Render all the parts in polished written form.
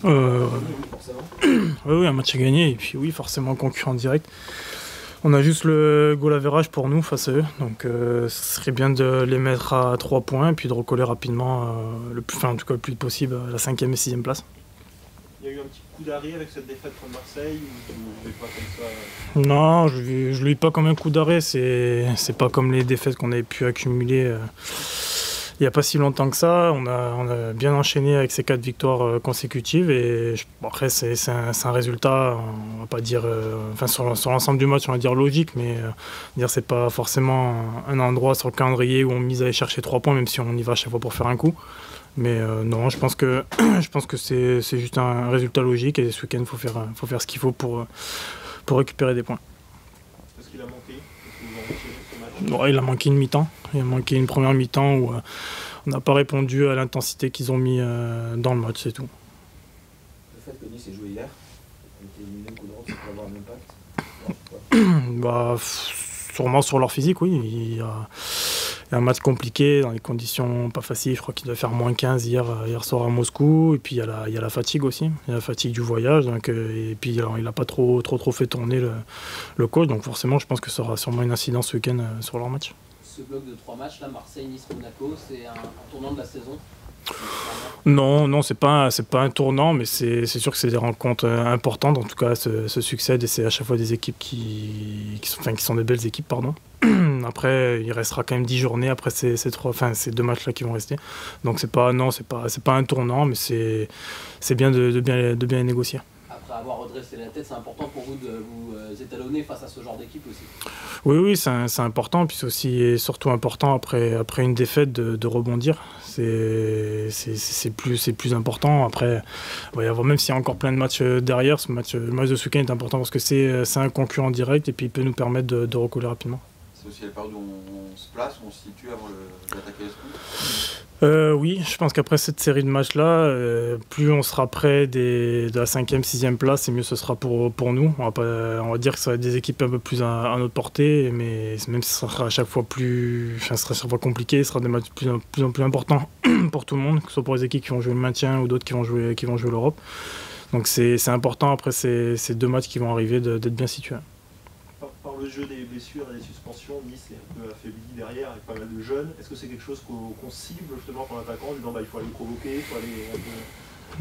Euh, Forcément. oui, un match à gagner, et puis oui, forcément concurrent direct. On a juste le goal average pour nous face à eux, donc ce serait bien de les mettre à 3 points et puis de recoller rapidement, en tout cas le plus vite possible, à la 5e et 6e place. Il y a eu un petit coup d'arrêt avec cette défaite contre Marseille ou vous ne pas comme ça Non, je ne le vis pas comme un coup d'arrêt, c'est pas comme les défaites qu'on avait pu accumuler il n'y a pas si longtemps que ça. On a bien enchaîné avec ces 4 victoires consécutives et après c'est un résultat, on va pas dire, sur l'ensemble du match on va dire logique, mais dire c'est pas forcément un endroit sur le calendrier où on mise à aller chercher 3 points, même si on y va à chaque fois pour faire un coup. Mais non, je pense que c'est juste un résultat logique et ce week-end il faut faire ce qu'il faut pour récupérer des points. Est-ce qu'il a manqué? Est-ce que vous en retirez de ce match? Bon, il a manqué une mi-temps. Il a manqué une première mi-temps où on n'a pas répondu à l'intensité qu'ils ont mis dans le match, c'est tout. Le fait que Nice ait joué hier, on était éliminé au coup de ça peut avoir un impact. Bah, sûrement sur leur physique, oui. Il y a un match compliqué, dans des conditions pas faciles. Je crois qu'il devait faire -15 hier soir à Moscou. Et puis il y a la fatigue aussi. Il y a la fatigue du voyage. Donc, et puis il n'a pas trop fait tourner le coach. Donc forcément, je pense que ça aura sûrement une incidence ce week-end sur leur match. Ce bloc de 3 matchs, là, Marseille, Nice, Monaco, c'est un tournant de la saison? Non, c'est pas un tournant, mais c'est sûr que c'est des rencontres importantes. En tout cas, se succèdent et c'est à chaque fois des équipes qui sont des belles équipes, pardon. Après, il restera quand même 10 journées après ces 2 matchs-là qui vont rester. Donc c'est pas un tournant, mais c'est bien de bien les négocier. Après avoir redressé la tête, c'est important pour vous de vous étalonner face à ce genre d'équipe aussi? Oui, c'est important, puis c'est aussi et surtout important après une défaite de rebondir. C'est plus important. Après, il va y avoir, même s'il y a encore plein de matchs derrière, le match de ce week-end est important parce que c'est un concurrent direct et puis il peut nous permettre de recoller rapidement. C'est aussi la période où on se place, où on se situe avant d'attaquer les secondes? Oui, je pense qu'après cette série de matchs-là, plus on sera près de la 5e, 6e place, et mieux ce sera pour nous. On va dire que ça va être des équipes un peu plus à notre portée, mais même si ça sera à chaque fois compliqué, ce sera des matchs de plus en plus importants pour tout le monde, que ce soit pour les équipes qui vont jouer le maintien ou d'autres qui vont jouer l'Europe. Donc c'est important après ces 2 matchs qui vont arriver d'être bien situés. Par le jeu des blessures et des suspensions, Nice est un peu affaibli derrière avec pas mal de jeunes. Est-ce que c'est quelque chose qu'on cible justement pour l'attaquant en disant il faut aller provoquer, il faut aller un peu...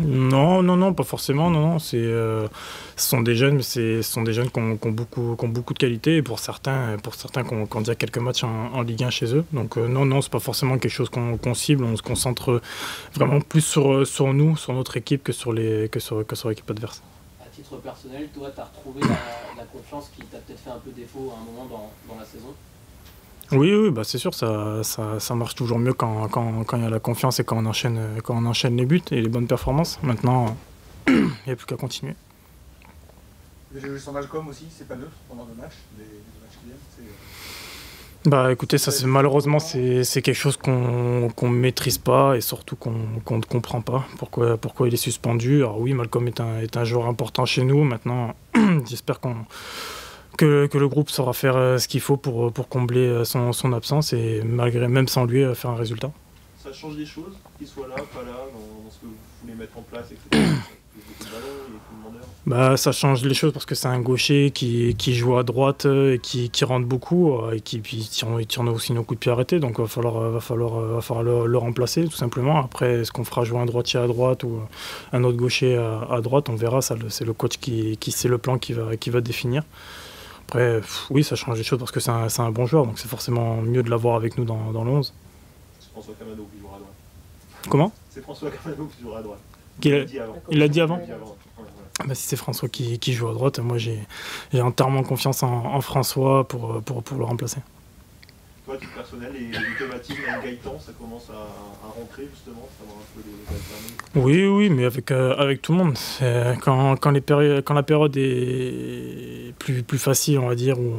Non, pas forcément. Non. Ce sont des jeunes, mais ce sont des jeunes qui ont beaucoup de qualité et pour certains qui ont déjà quelques matchs en Ligue 1 chez eux. Donc non, c'est pas forcément quelque chose qu'on cible. On se concentre vraiment plus sur nous, sur notre équipe que sur l'équipe adverse. À titre personnel, toi, tu as retrouvé la confiance qui t'a peut-être fait un peu défaut à un moment dans la saison? Oui, bah c'est sûr, ça marche toujours mieux quand il y a la confiance et quand on enchaîne les buts et les bonnes performances. Maintenant, il n'y a plus qu'à continuer. Vous avez joué sans Malcolm aussi, c'est pas neutre pendant le match, les matchs qui viennent. Bah écoutez, malheureusement c'est quelque chose qu'on maîtrise pas et surtout qu'on ne comprend pas pourquoi il est suspendu. Alors oui, Malcolm est un joueur important chez nous. Maintenant, j'espère que le groupe saura faire ce qu'il faut pour combler son absence et même sans lui faire un résultat. Ça change des choses, qu'il soit là, pas là, dans ce que vous voulez mettre en place, etc. Il y a beaucoup de ballons, il y a beaucoup de demandeurs. Bah, ça change les choses parce que c'est un gaucher qui joue à droite et qui rentre beaucoup et qui tire aussi nos coups de pied arrêtés. Donc il va falloir le remplacer tout simplement. Après, est-ce qu'on fera jouer un droitier à droite ou un autre gaucher à droite, on verra. C'est le coach qui sait le plan qui va définir. Après, oui, ça change les choses parce que c'est un bon joueur, donc c'est forcément mieux de l'avoir avec nous dans le 11. C'est François Camano qui jouera à droite. Comment? C'est François Camano qui jouera à droite. Il l'a dit avant. Ouais, voilà. Bah, si c'est François qui joue à droite, moi j'ai entièrement confiance en François pour le remplacer. Toi, à titre personnel, les automatismes, même Gaëtan, ça commence à rentrer justement, savoir un peu les alternatives. Oui, mais avec tout le monde. Quand la période est plus facile, on va dire, où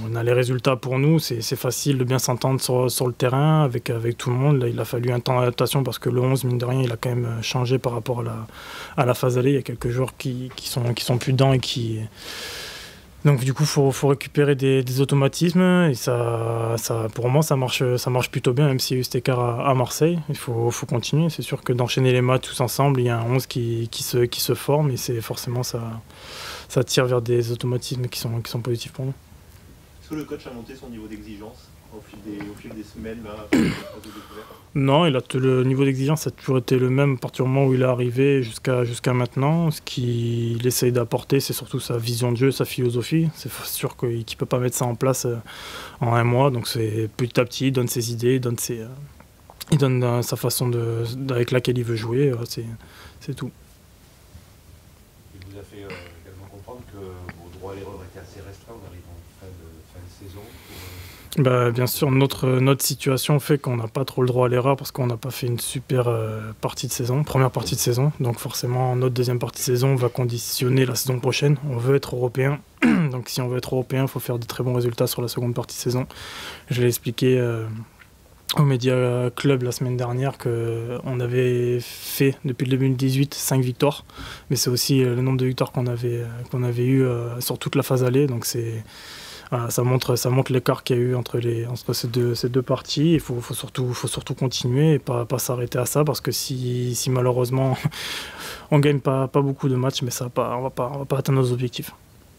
on a les résultats pour nous, c'est facile de bien s'entendre sur le terrain avec tout le monde. Là, il a fallu un temps d'adaptation parce que le 11, mine de rien, il a quand même changé par rapport à la phase aller. Il y a quelques joueurs qui sont plus dedans et qui Donc du coup, faut récupérer des automatismes et pour moi, ça marche plutôt bien, même s'il y a eu cet écart à Marseille. Il faut continuer. C'est sûr que d'enchaîner les matchs tous ensemble, il y a un 11 qui se forme et c'est forcément ça tire vers des automatismes qui sont positifs pour nous. Est-ce que le coach a monté son niveau d'exigence au fil des semaines là, après la phase de découverte? Non, le niveau d'exigence a toujours été le même à partir du moment où il est arrivé jusqu'à maintenant. Ce qu'il essaye d'apporter, c'est surtout sa vision de jeu, sa philosophie. C'est sûr qu'il ne peut pas mettre ça en place en un mois. Donc c'est petit à petit, il donne ses idées, il donne sa façon avec laquelle il veut jouer. C'est tout. Il vous a fait également comprendre que vos droits à l'erreur étaient assez restreints. On arrive en fin de saison. Bien sûr, notre situation fait qu'on n'a pas trop le droit à l'erreur parce qu'on n'a pas fait une super première partie de saison. Donc forcément, notre deuxième partie de saison va conditionner la saison prochaine. On veut être européen. Donc si on veut être européen, il faut faire de très bons résultats sur la seconde partie de saison. Je l'ai expliqué au Media Club la semaine dernière qu'on avait fait depuis le 2018 5 victoires. Mais c'est aussi le nombre de victoires qu'on avait eu sur toute la phase aller. Donc ça montre l'écart qu'il y a eu entre ces deux parties. Il faut surtout continuer et pas s'arrêter à ça parce que si malheureusement on gagne pas beaucoup de matchs, mais on va pas atteindre nos objectifs.